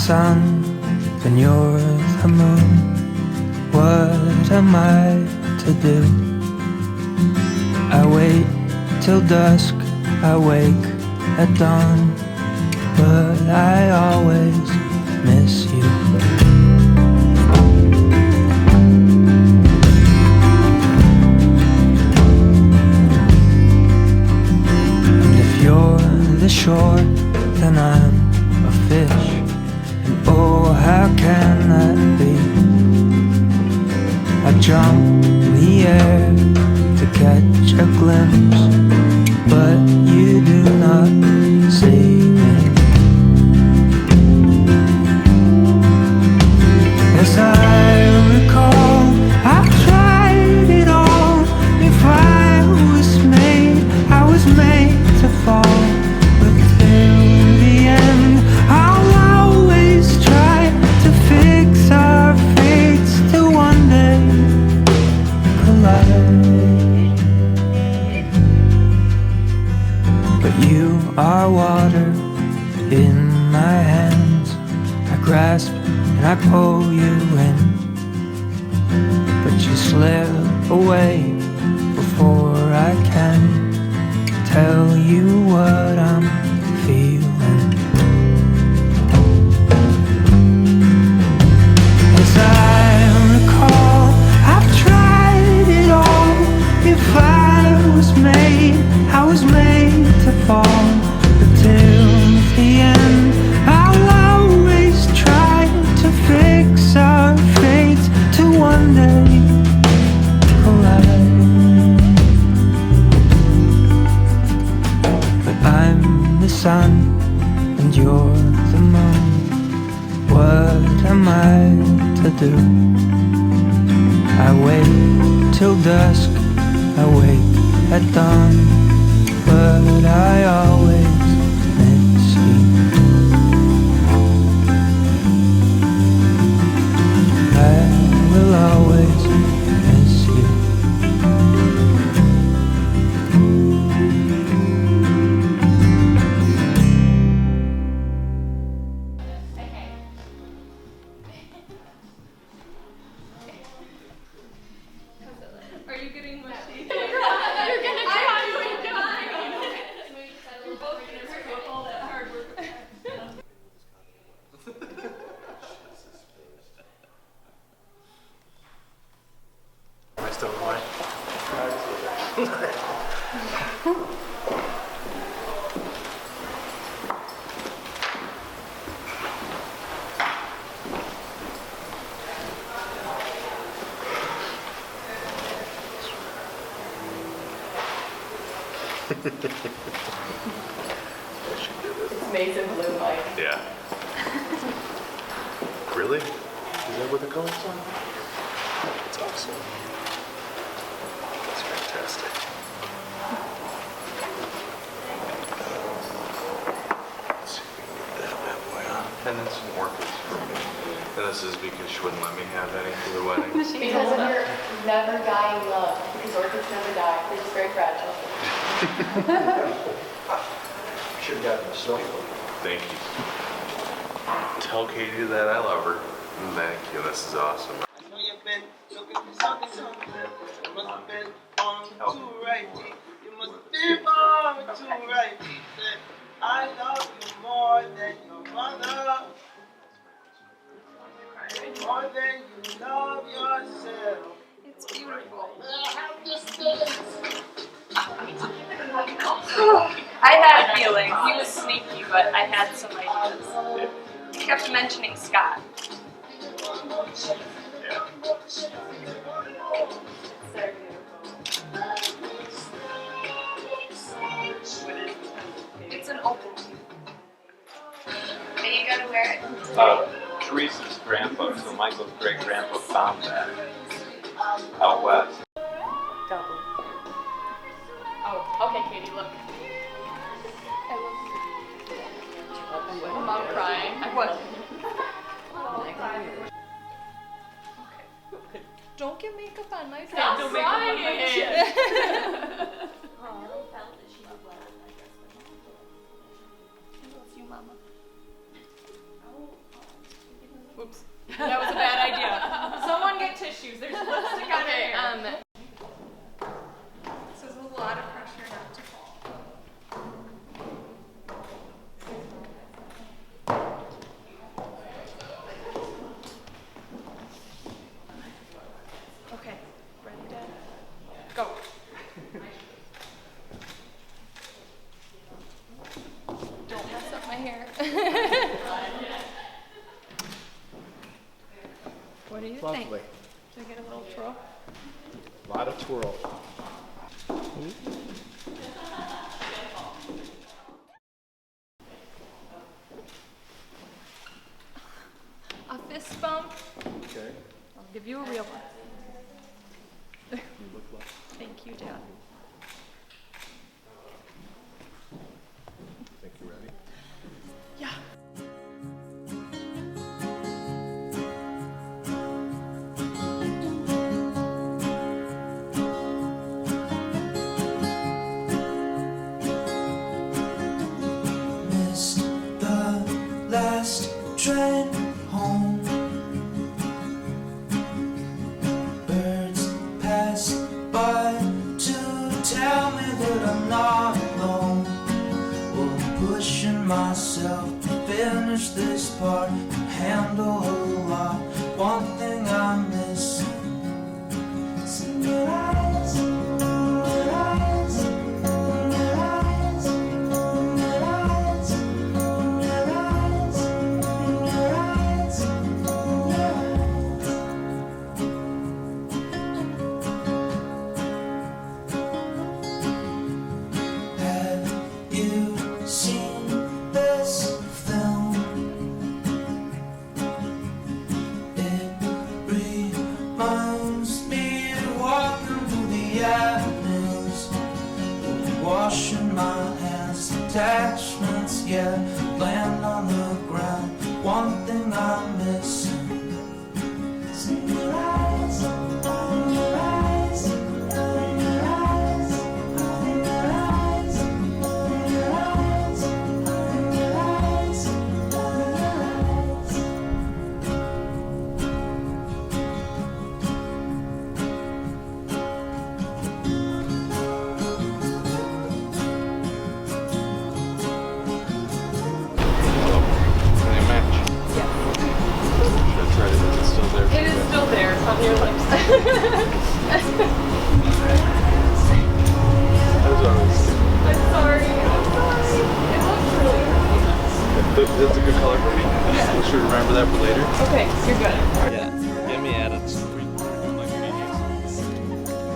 sun and you're the moon. What am I to do? I wait till dusk, I wake at dawn, but I always miss you. And if you're the shore, then I'm a fish. And oh, how can that be? I jump in the air to catch a glimpse, but you do not see me. As I recall, I've tried it all. If I was made to fall. But till the end, I'll always try to fix our fates to one day collide. But you are water in my hands. I grasp and I pull you in, but you slip away before I can tell you what I'm feeling. As I recall, I've tried it all. If I was made to fall. But till the end, I'll always try to fix our fate to one day collide. But I'm the sun and you're the moon. What am I to do? I wait till dusk, I wake at dawn, but I always miss you. I will always miss you. Are you getting mushy? You're gonna cry. We're both gonna screw up all that hard work. Am I still in line? It's Mason Blue Mike. Yeah. Really? Is that what the color's on? That's awesome. That's fantastic. Let's see if we can get that bad boy on. And then some orchids for me. And this is because she wouldn't let me have any for the wedding. Because of your never dying love. Because orchids never die. They're just very fragile. Should have gotten a snow. Thank you. Tell Katie that I love her. Thank you. This is awesome. I know you've been looking for something. You must have been born too right. You must be born too right. Said, I love you more than your mother. More than you love yourself. It's beautiful. I have this thing. I had feelings. He was sneaky, but I had some ideas. He kept mentioning Scott. Yeah. They're beautiful. It's an opal. And you gotta wear it. Teresa's grandpa, so Michael's great-grandpa found that out west. Double. Oh, okay, Katie, look. I'm not crying. I wasn't. Don't get makeup on my face. Stop Don't crying. make up on my She loves you, Mama. tissues. There's lipstick on Okay, there. this is a lot of pressure not to fall. Okay, ready, Dad? Go. Don't mess up my hair. What do you think? Lovely. Do I get a little twirl? A lot of twirl. A fist bump? Okay. I'll give you a real one. You look like. Thank you, Dad. Think you ready? Yeah. Missed the last train home. Birds pass by to tell me that I'm not alone. Well, I'm pushing myself to finish this part and handle a lot. One thing I'm missing is in your eyes, in your eyes, in your eyes, in your eyes, in your eyes, in your eyes, in your eyes. Have you seen this film? It reminds me of walking through the avenues, washing my hands, attachments, yeah, land on the ground. One thing I'm missing is in your eyes, in your eyes, in your eyes, in your eyes, in your eyes, in your eyes, in your eyes. Can they match? Yeah. Should I try to, is it still there? It is still there. It's on your lips. That's always I'm sorry. I'm sorry. It looks really pretty. That's a good color for me. I'll sure to remember that for later. Okay, you're good. Yeah. Get me at it.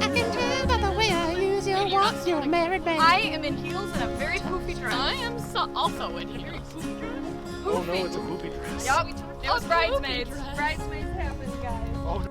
I can tell by the way I use your watch, you're a married man. I am in heels and a very poofy dress. I am also in here. Oh no, it's a poopy dress. Yup. It was A bridesmaids. poofy dress. Bridesmaids happen, guys. Oh,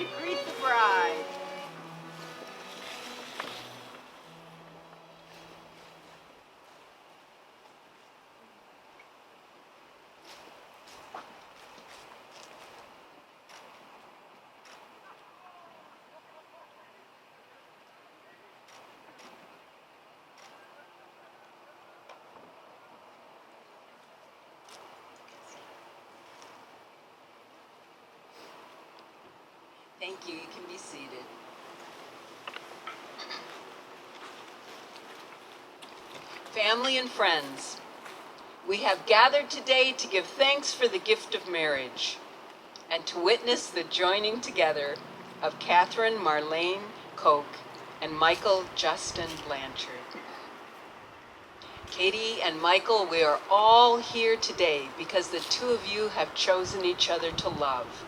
to greet the bride. Thank you. You can be seated. Family and friends, we have gathered today to give thanks for the gift of marriage and to witness the joining together of Catherine Marlene Koch and Michael Justin Blanchard. Katie and Michael, we are all here today because the two of you have chosen each other to love.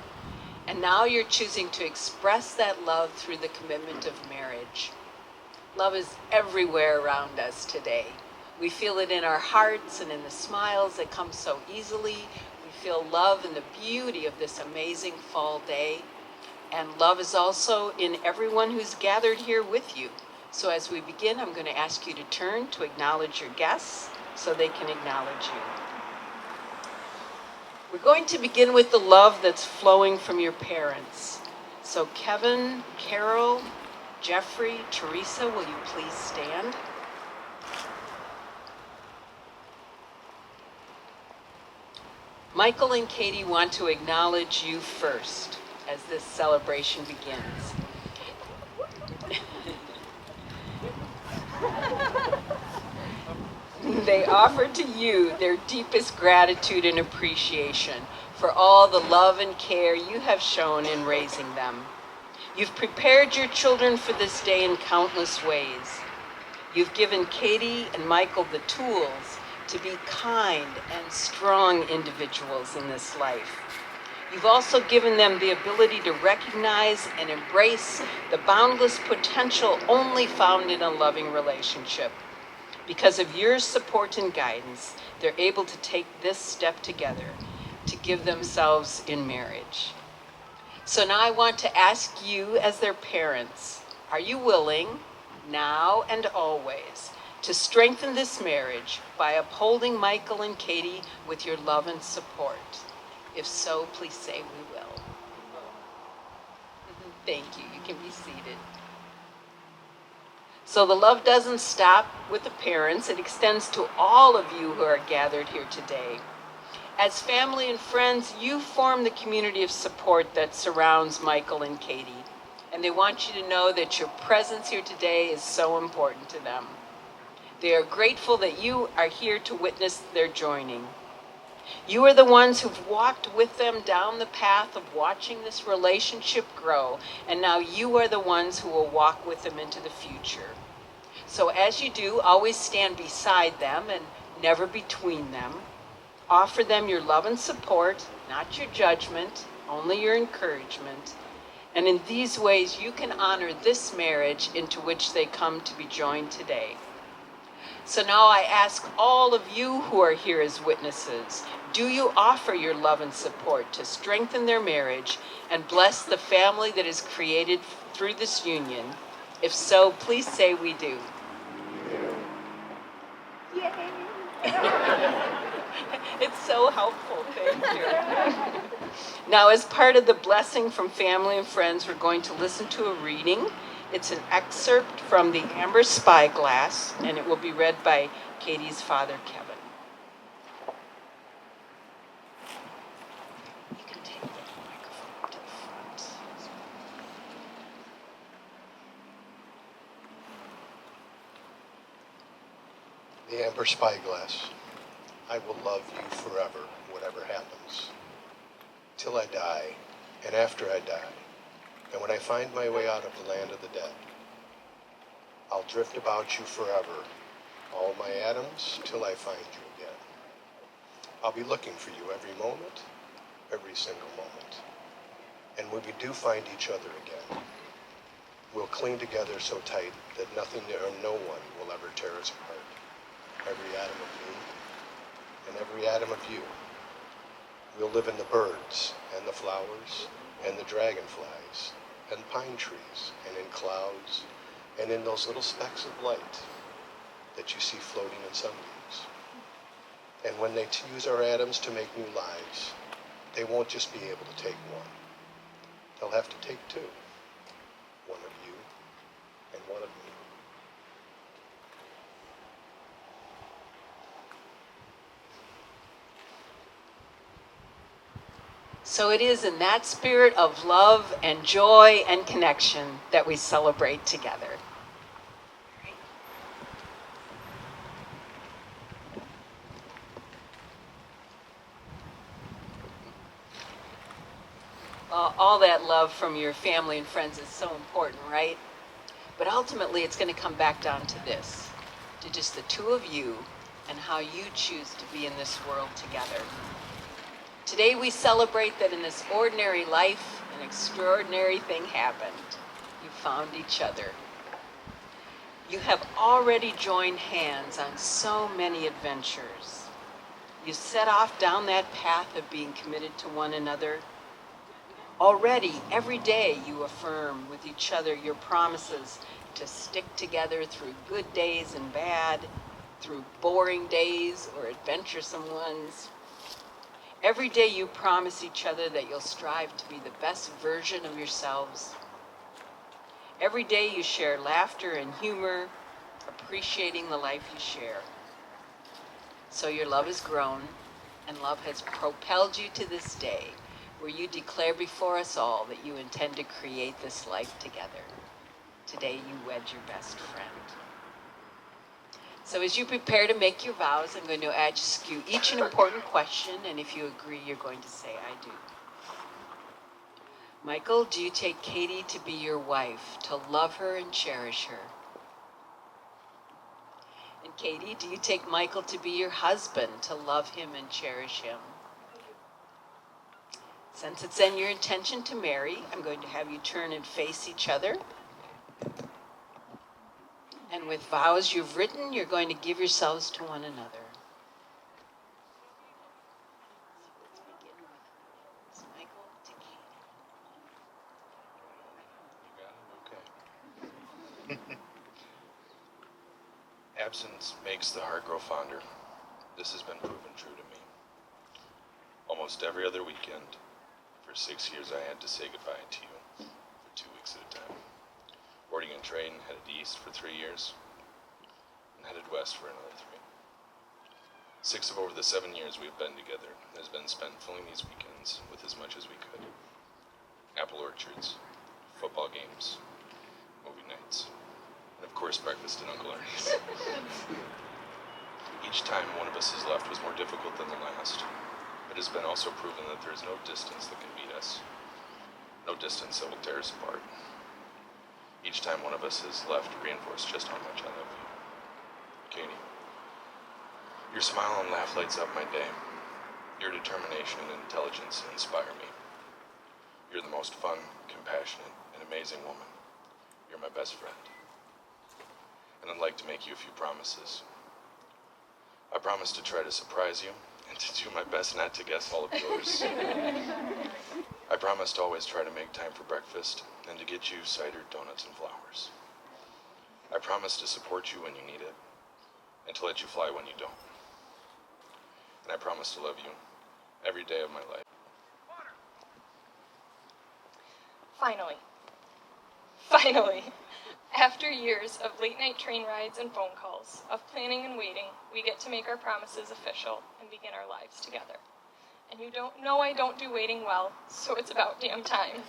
And now you're choosing to express that love through the commitment of marriage. Love is everywhere around us today. We feel it in our hearts and in the smiles that come so easily. We feel love in the beauty of this amazing fall day. And love is also in everyone who's gathered here with you. So as we begin, I'm going to ask you to turn to acknowledge your guests so they can acknowledge you. We're going to begin with the love that's flowing from your parents. So Kevin, Carol, Jeffrey, Teresa, will you please stand? Michael and Katie want to acknowledge you first as this celebration begins. They offer to you their deepest gratitude and appreciation for all the love and care you have shown in raising them. You've prepared your children for this day in countless ways. You've given Katie and Michael the tools to be kind and strong individuals in this life. You've also given them the ability to recognize and embrace the boundless potential only found in a loving relationship. Because of your support and guidance, they're able to take this step together to give themselves in marriage. So now I want to ask you as their parents, are you willing, now and always, to strengthen this marriage by upholding Michael and Katie with your love and support? If so, please say we will. Thank you. You can be seated. So the love doesn't stop with the parents. It extends to all of you who are gathered here today. As family and friends, you form the community of support that surrounds Michael and Katie. And they want you to know that your presence here today is so important to them. They are grateful that you are here to witness their joining. You are the ones who've walked with them down the path of watching this relationship grow, and now you are the ones who will walk with them into the future. So as you do, always stand beside them and never between them. Offer them your love and support, not your judgment, only your encouragement. And in these ways, you can honor this marriage into which they come to be joined today. So now I ask all of you who are here as witnesses, do you offer your love and support to strengthen their marriage and bless the family that is created through this union? If so, please say we do. Yay! It's so helpful, thank you. Now, as part of the blessing from family and friends, we're going to listen to a reading. It's an excerpt from the Amber Spyglass, and it will be read by Katie's father, Kevin. You can take the microphone to the front. The Amber Spyglass. I will love you forever, whatever happens. Till I die, and after I die, and when I find my way out of the land of the dead, I'll drift about you forever, all my atoms, till I find you again. I'll be looking for you every moment, every single moment. And when we do find each other again, we'll cling together so tight that nothing or no one will ever tear us apart. Every atom of me and every atom of you. We'll live in the birds and the flowers and the dragonflies and pine trees and in clouds and in those little specks of light that you see floating in sunbeams. And when they use our atoms to make new lives, they won't just be able to take one. They'll have to take two. One of you and one of me. So it is in that spirit of love and joy and connection that we celebrate together. All that love from your family and friends is so important, right? But ultimately, it's going to come back down to this, to just the two of you and how you choose to be in this world together. Today, we celebrate that in this ordinary life, an extraordinary thing happened. You found each other. You have already joined hands on so many adventures. You set off down that path of being committed to one another. Already, every day, you affirm with each other your promises to stick together through good days and bad, through boring days or adventuresome ones. Every day you promise each other that you'll strive to be the best version of yourselves. Every day you share laughter and humor, appreciating the life you share. So your love has grown, and love has propelled you to this day, where you declare before us all that you intend to create this life together. Today you wed your best friend. So as you prepare to make your vows, I'm going to ask you each an important question, and if you agree, you're going to say, I do. Michael, do you take Katie to be your wife, to love her and cherish her? And Katie, do you take Michael to be your husband, to love him and cherish him? Since it's then your intention to marry, I'm going to have you turn and face each other. And with vows you've written, you're going to give yourselves to one another. So let's begin with Michael to Katie. Okay. Absence makes the heart grow fonder. This has been proven true to me. Almost every other weekend, for 6 years, I had to say goodbye to you for 2 weeks at a time. Boarding a train, headed east for 3 years, and headed west for another 3. 6 of over the 7 years we've been together has been spent filling these weekends with as much as we could. Apple orchards, football games, movie nights, and of course breakfast at Uncle Ernie's. Each time one of us is left was more difficult than the last. It has been also proven that there is no distance that can beat us, no distance that will tear us apart. Each time one of us is left reinforced just how much I love you. Katie, your smile and laugh lights up my day. Your determination and intelligence inspire me. You're the most fun, compassionate, and amazing woman. You're my best friend. And I'd like to make you a few promises. I promise to try to surprise you and to do my best not to guess all of yours. I promise to always try to make time for breakfast and to get you cider, donuts, and flowers. I promise to support you when you need it and to let you fly when you don't. And I promise to love you every day of my life. Finally, after years of late night train rides and phone calls, of planning and waiting, we get to make our promises official and begin our lives together. And you don't know I don't do waiting well, so it's about damn time.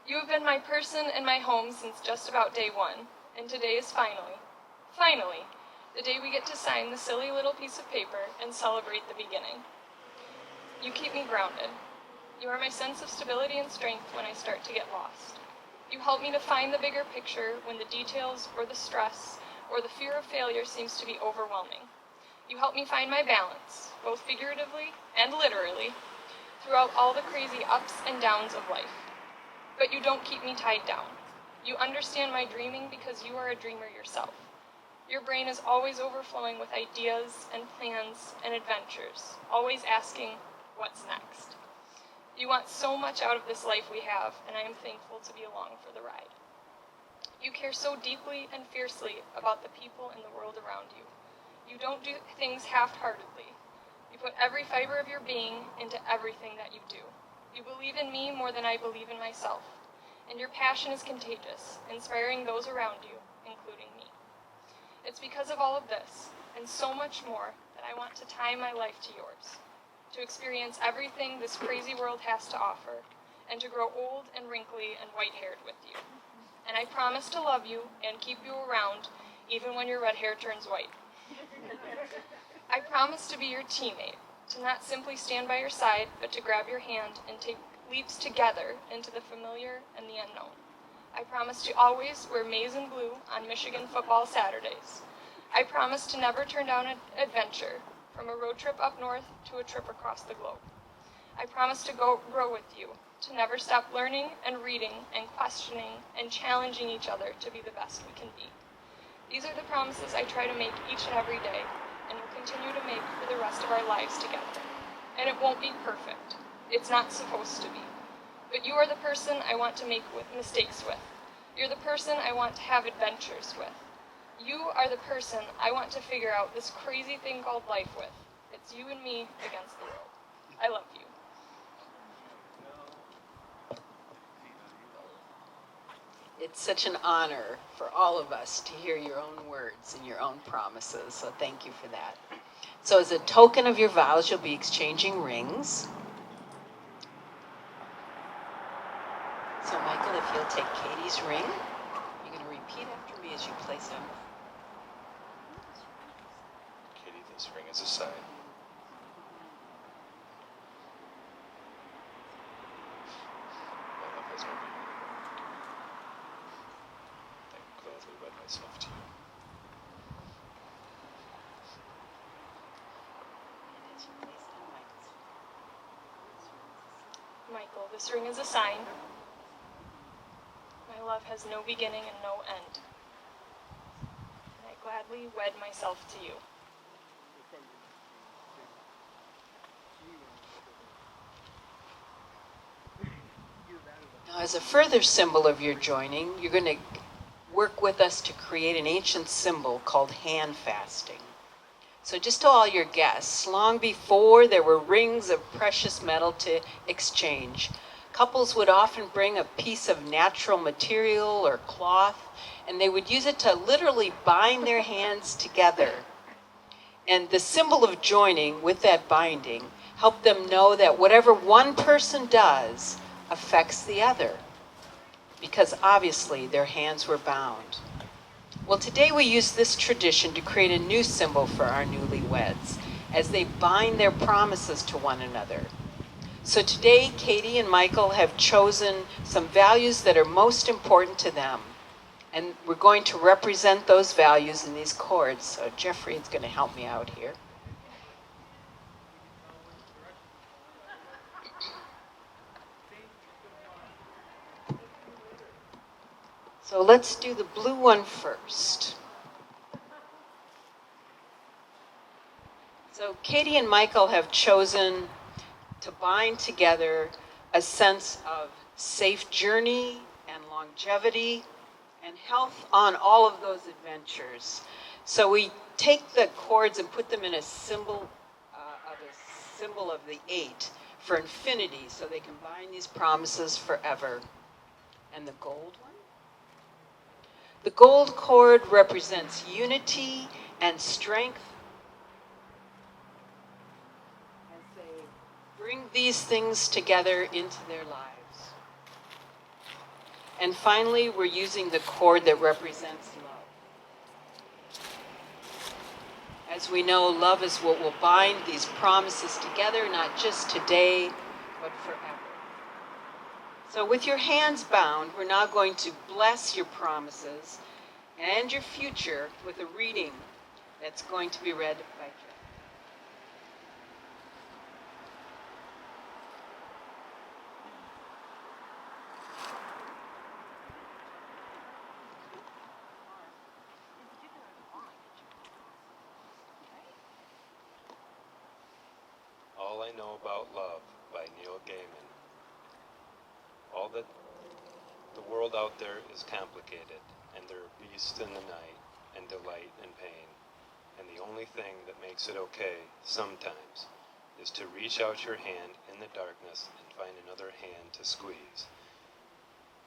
You have been my person and my home since just about day one, and today is finally, the day we get to sign the silly little piece of paper and celebrate the beginning. You keep me grounded. You are my sense of stability and strength when I start to get lost. You help me to find the bigger picture when the details or the stress or the fear of failure seems to be overwhelming. You help me find my balance, both figuratively and literally, throughout all the crazy ups and downs of life. But you don't keep me tied down. You understand my dreaming because you are a dreamer yourself. Your brain is always overflowing with ideas and plans and adventures, always asking, what's next? You want so much out of this life we have, and I am thankful to be along for the ride. You care so deeply and fiercely about the people in the world around you. You don't do things half-heartedly. You put every fiber of your being into everything that you do. You believe in me more than I believe in myself, and your passion is contagious, inspiring those around you, including me. It's because of all of this, and so much more, that I want to tie my life to yours, to experience everything this crazy world has to offer, and to grow old and wrinkly and white-haired with you. And I promise to love you and keep you around, even when your red hair turns white. I promise to be your teammate, to not simply stand by your side, but to grab your hand and take leaps together into the familiar and the unknown. I promise to always wear maize and blue on Michigan football Saturdays. I promise to never turn down an adventure, from a road trip up north to a trip across the globe. I promise to grow with you, to never stop learning and reading and questioning and challenging each other to be the best we can be. These are the promises I try to make each and every day, and will continue to make for the rest of our lives together. And it won't be perfect. It's not supposed to be. But you are the person I want to make mistakes with. You're the person I want to have adventures with. You are the person I want to figure out this crazy thing called life with. It's you and me against the world. I love you. It's such an honor for all of us to hear your own words and your own promises, so thank you for that. So as a token of your vows, you'll be exchanging rings. So Michael, if you'll take Katie's ring, you're going to repeat after me as you place them. Katie, this ring is a sign. My love has no beginning. I gladly wed myself to you. And as you place them, Michael, this ring is a sign. My love has no beginning and no end. And I gladly wed myself to you. Now, as a further symbol of your joining, you're going to work with us to create an ancient symbol called hand fasting. So just to all your guests, long before there were rings of precious metal to exchange, couples would often bring a piece of natural material or cloth, and they would use it to literally bind their hands together. And the symbol of joining with that binding helped them know that whatever one person does affects the other, because obviously their hands were bound. Well, today we use this tradition to create a new symbol for our newlyweds as they bind their promises to one another. So today, Katie and Michael have chosen some values that are most important to them, and we're going to represent those values in these cords. So Jeffrey is going to help me out here. So let's do the blue one first. So Katie and Michael have chosen to bind together a sense of safe journey and longevity and health on all of those adventures. So we take the cords and put them in a symbol of the 8 for infinity, so they can bind these promises forever. And the gold one? The gold cord represents unity and strength as they bring these things together into their lives. And finally, we're using the cord that represents love. As we know, love is what will bind these promises together, not just today, but forever. So with your hands bound, we're now going to bless your promises and your future with a reading that's going to be read by Jeff. All I Know About Love by Neil Gaiman. all that the world out there is complicated, and there are beasts in the night, and delight and pain. And the only thing that makes it okay, sometimes, is to reach out your hand in the darkness and find another hand to squeeze,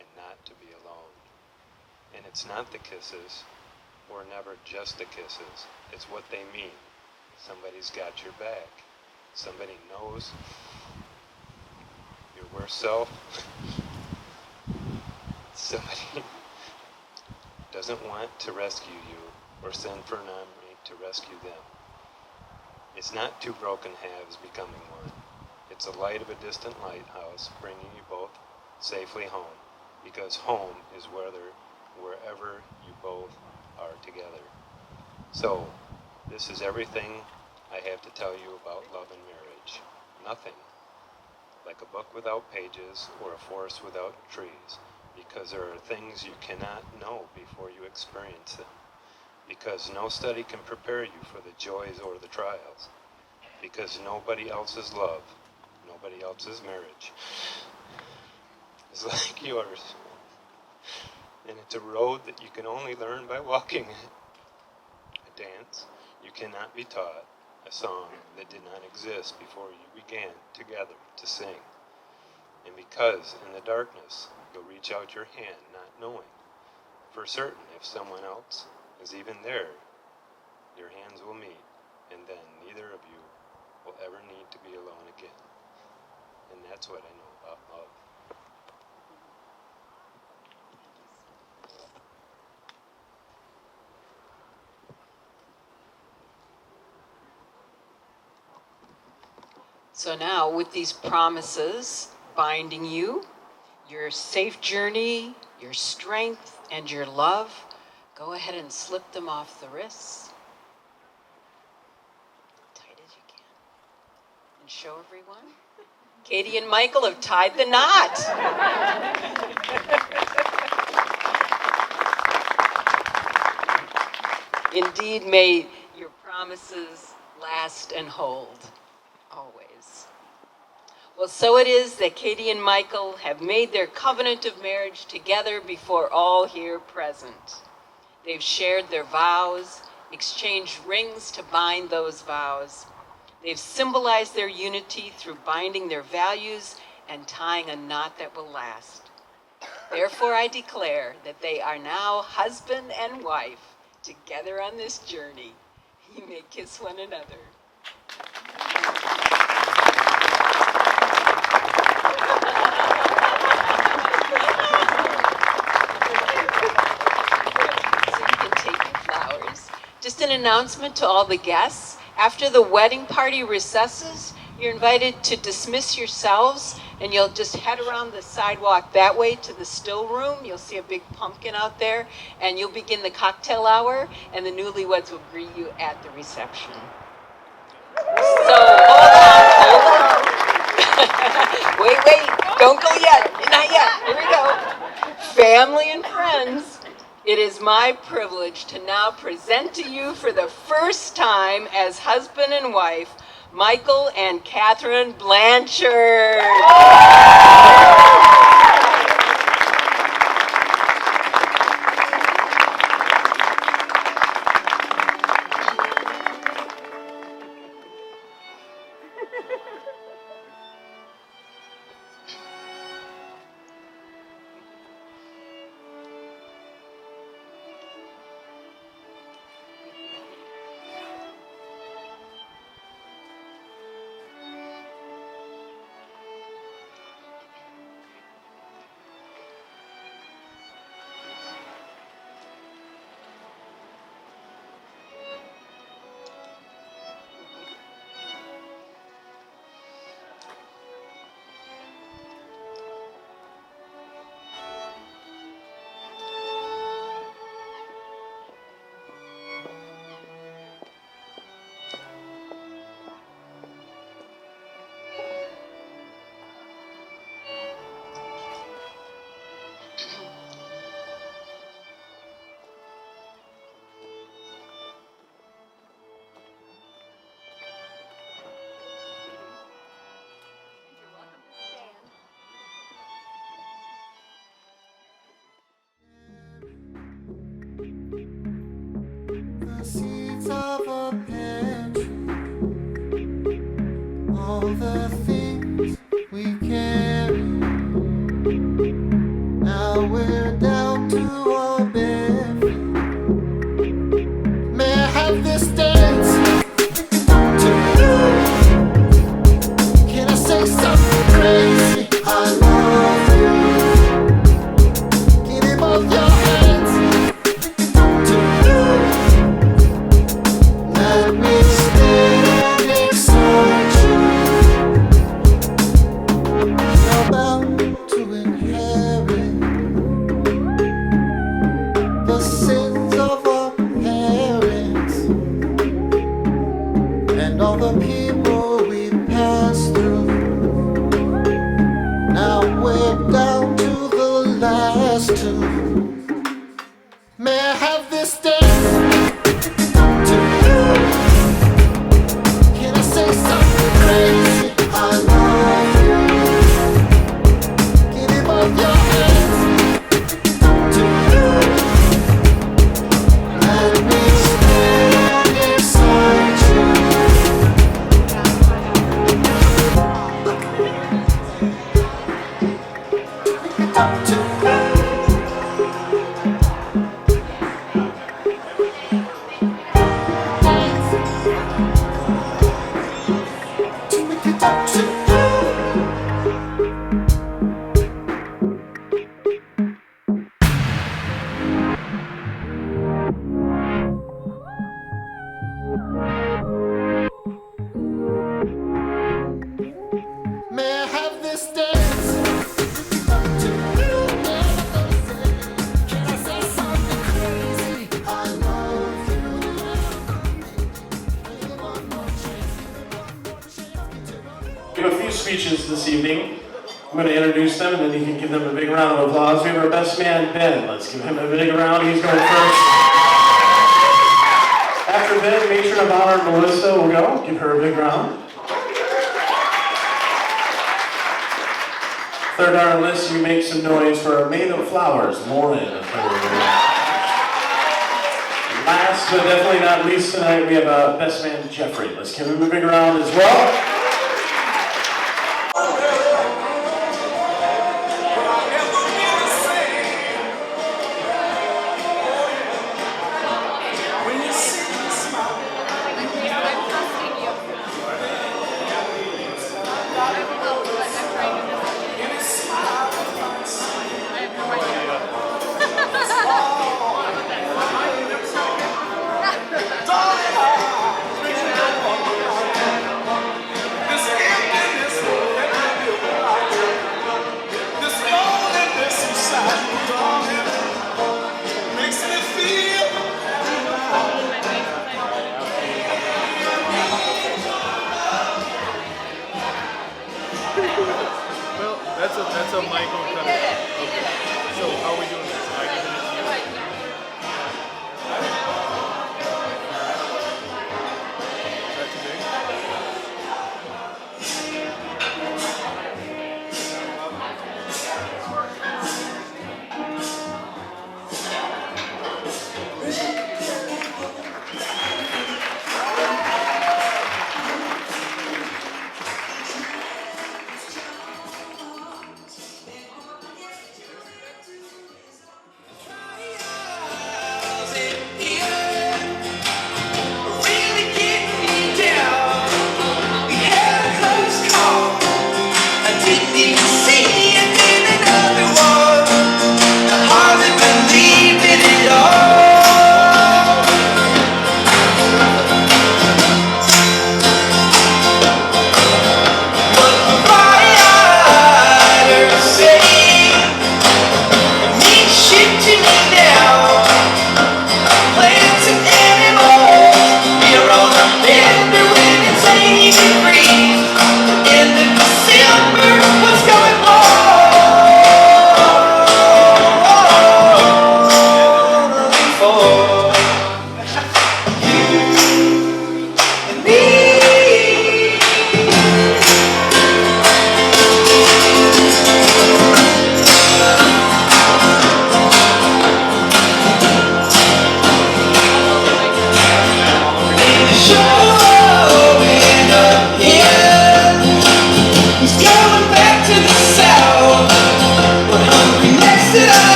and not to be alone. And it's not the kisses, or never just the kisses, it's what they mean. Somebody's got your back. Somebody knows your worst self. Somebody doesn't want to rescue you or send for an army to rescue them. It's not two broken halves becoming one. It's the light of a distant lighthouse bringing you both safely home, because home is wherever you both are together. So, this is everything I have to tell you about love and marriage. Nothing. Like a book without pages or a forest without trees, because there are things you cannot know before you experience them. Because no study can prepare you for the joys or the trials. Because nobody else's love, nobody else's marriage is like yours. And it's a road that you can only learn by walking it. A dance you cannot be taught. A song that did not exist before you began together to sing. And because in the darkness you'll reach out your hand not knowing for certain if someone else is even there, your hands will meet, and then neither of you will ever need to be alone again. And that's what I know about love. So now, with these promises binding you, your safe journey, your strength, and your love, go ahead and slip them off the wrists. Tight as you can. And show everyone. Katie and Michael have tied the knot. Indeed, may your promises last and hold. Always. Well, so it is that Katie and Michael have made their covenant of marriage together before all here present. They've shared their vows, exchanged rings to bind those vows. They've symbolized their unity through binding their values and tying a knot that will last. Therefore, I declare that they are now husband and wife together on this journey. You may kiss one another. Just an announcement to all the guests. After the wedding party recesses, you're invited to dismiss yourselves, and you'll just head around the sidewalk that way to the still room. You'll see a big pumpkin out there, and you'll begin the cocktail hour, and the newlyweds will greet you at the reception. So, hold on. Wait, don't go yet. Not yet. Here we go. Family and friends, it is my privilege to now present to you for the first time as husband and wife, Michael and Catherine Blanchard. seeds of a pear tree, all the things we carry. Now we're down to our bare feet. May I have this dance to you? Can I say something crazy? I love you. Give me both your hands to you. Let me stand beside you. You're about to inherit the sins of our parents and all the people we passed through. Now we're down to the last two. May I have this dance to you? Can I say something crazy? I love you. Give me both your hands to you. Let me stand beside you. May I have this dance to you? Can I say something crazy? I love you. One more chance. We have a few speeches this evening. I'm going to introduce them, and then you can give them a big round of applause. We have our best man, Ben. Let's give him a big round. He's going first. After Ben, matron of honor Melissa will go. Give her a big round. Third on our list, you make some noise for our maid of flowers, Lauren. Last but definitely not least tonight, we have best man Jeffrey. Let's give him a big round as well. That's a Michael cut. Okay. So how are we doing this? Am I giving it to you? Is that too big?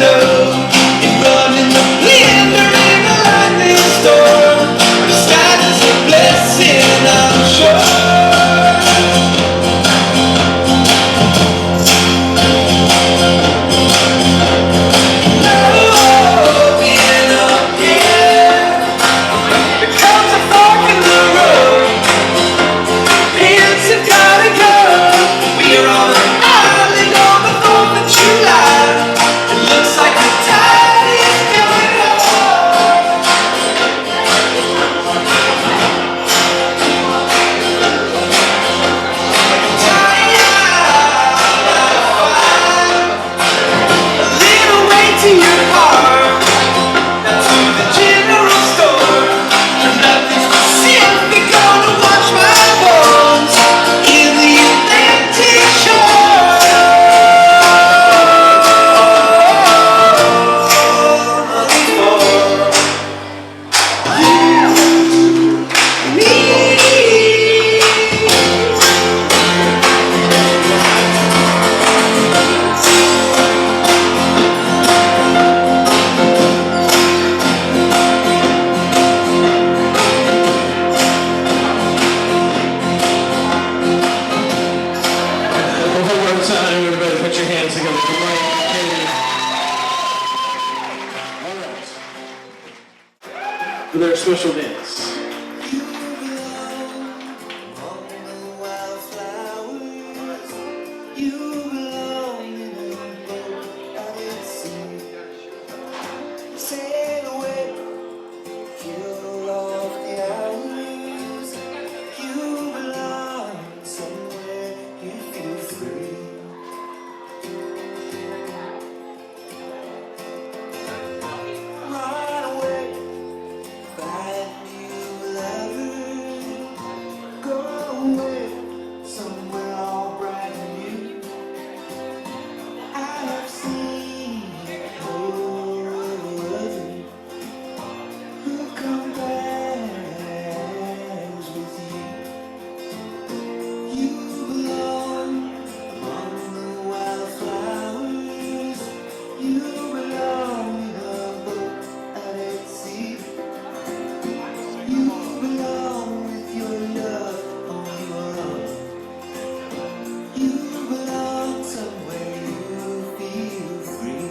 know it runs in the blender in a lightning storm. The sky is a blessing, I'm sure. Being up here becomes a fork in the road. Pants have gotta go. We're on an island on the 4th of July. It looks like the tide is coming home. A little way to your car, to the general store. Nothing's for sale, they're gonna wash my bones in the Atlantic shore. Nothing for you, me. One more time, everybody put your hands together for Mike Katie. All right. For their special dance. Sail away, kill off the hours. You belong somewhere you feel free. Run away, find new lover. Go away, somewhere all bright and new. I have seen no other who compares with you. You belong among the wildflowers. You belong in a boat out at sea. You belong with your love on your own. You belong somewhere you feel free.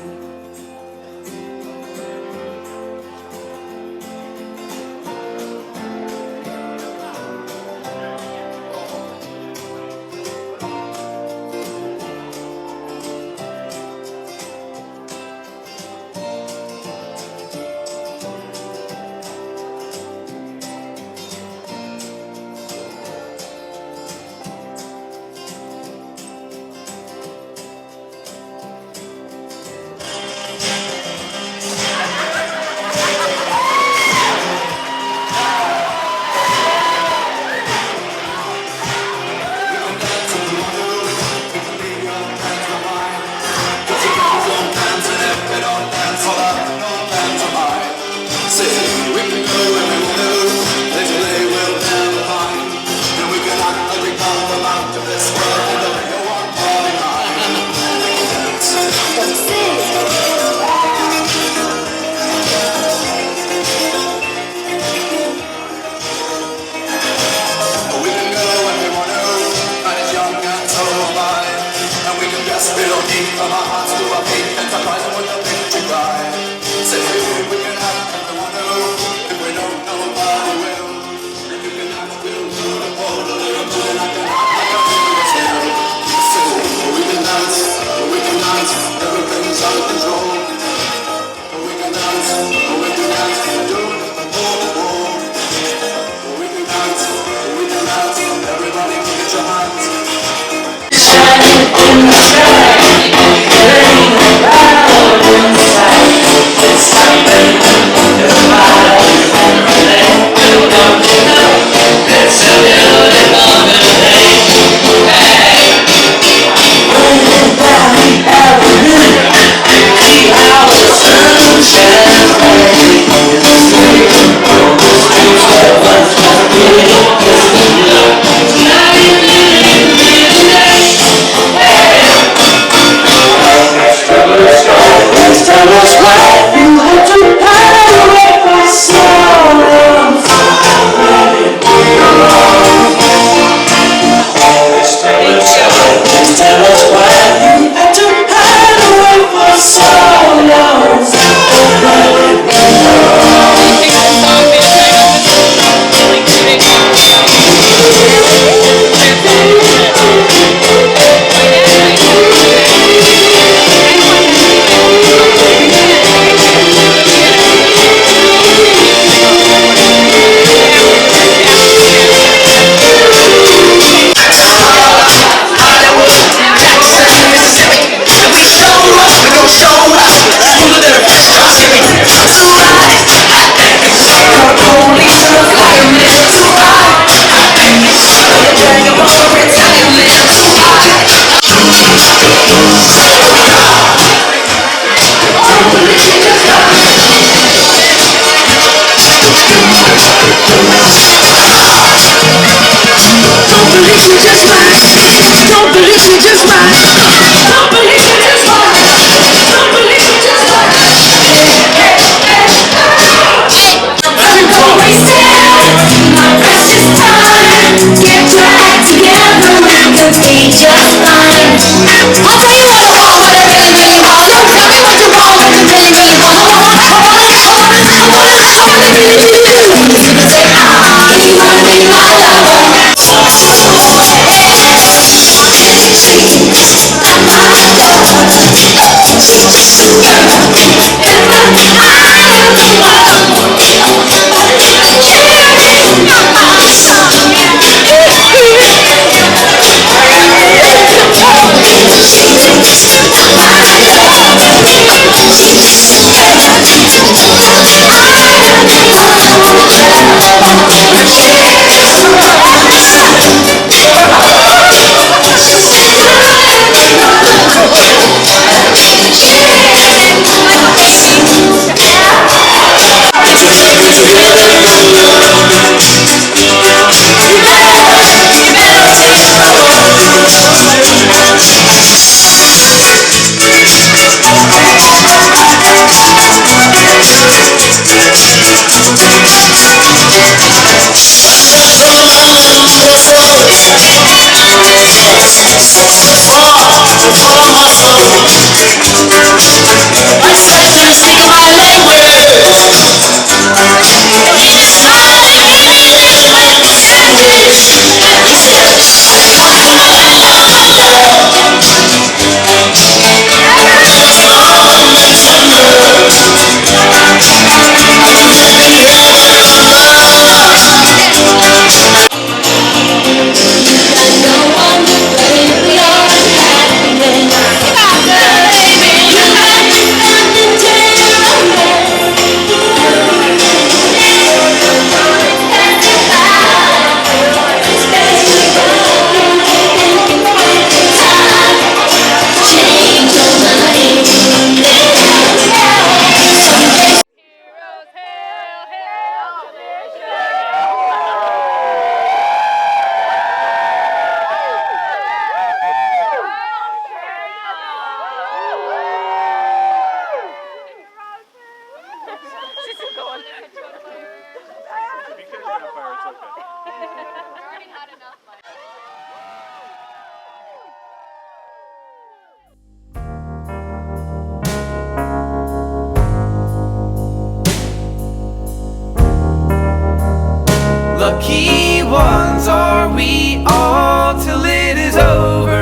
Lucky ones are we all till it is over.